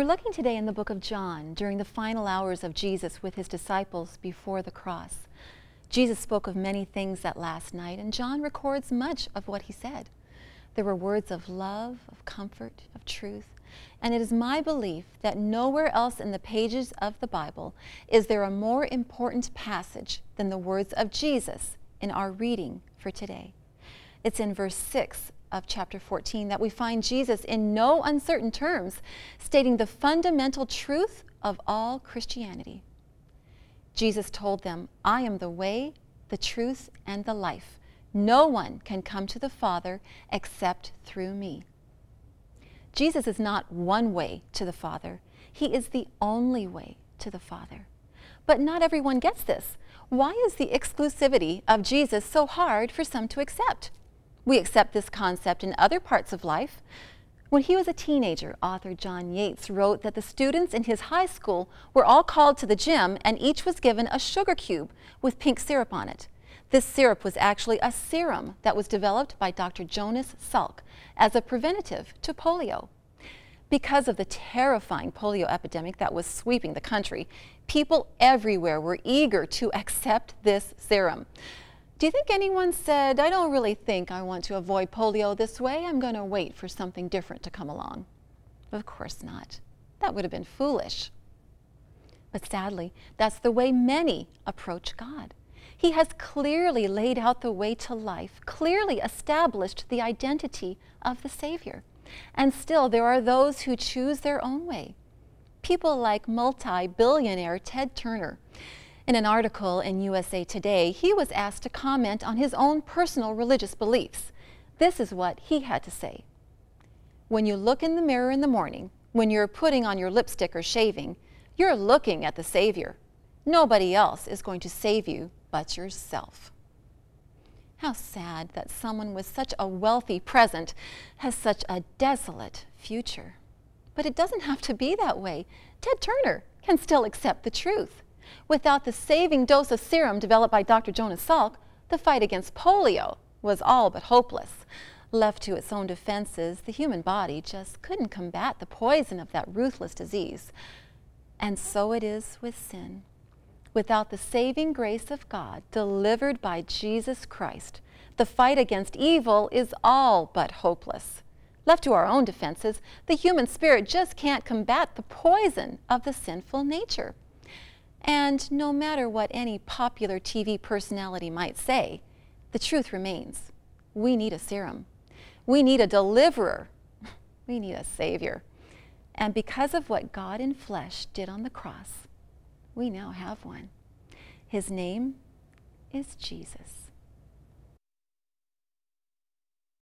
We're looking today in the book of John during the final hours of Jesus with his disciples before the cross. Jesus spoke of many things that last night, and John records much of what he said. There were words of love, of comfort, of truth, and it is my belief that nowhere else in the pages of the Bible is there a more important passage than the words of Jesus in our reading for today. It's in verse 6 of chapter 14 that we find Jesus in no uncertain terms stating the fundamental truth of all Christianity. Jesus told them, "I am the way, the truth, and the life. No one can come to the Father except through me." Jesus is not one way to the Father. He is the only way to the Father. But not everyone gets this. Why is the exclusivity of Jesus so hard for some to accept? We accept this concept in other parts of life. When he was a teenager, author John Yates wrote that the students in his high school were all called to the gym and each was given a sugar cube with pink syrup on it. This syrup was actually a serum that was developed by Dr. Jonas Salk as a preventative to polio. Because of the terrifying polio epidemic that was sweeping the country, people everywhere were eager to accept this serum. Do you think anyone said, "I don't really think I want to avoid polio this way. I'm going to wait for something different to come along"? Of course not. That would have been foolish. But sadly, that's the way many approach God. He has clearly laid out the way to life, clearly established the identity of the Savior. And still, there are those who choose their own way. People like multi-billionaire Ted Turner. In an article in USA Today, he was asked to comment on his own personal religious beliefs. This is what he had to say. "When you look in the mirror in the morning, when you're putting on your lipstick or shaving, you're looking at the Savior. Nobody else is going to save you but yourself." How sad that someone with such a wealthy present has such a desolate future. But it doesn't have to be that way. Ted Turner can still accept the truth. Without the saving dose of serum developed by Dr. Jonas Salk, the fight against polio was all but hopeless. Left to its own defenses, the human body just couldn't combat the poison of that ruthless disease. And so it is with sin. Without the saving grace of God delivered by Jesus Christ, the fight against evil is all but hopeless. Left to our own defenses, the human spirit just can't combat the poison of the sinful nature. And no matter what any popular TV personality might say, the truth remains. We need a serum. We need a deliverer. We need a Savior. And because of what God in flesh did on the cross, we now have one. His name is Jesus.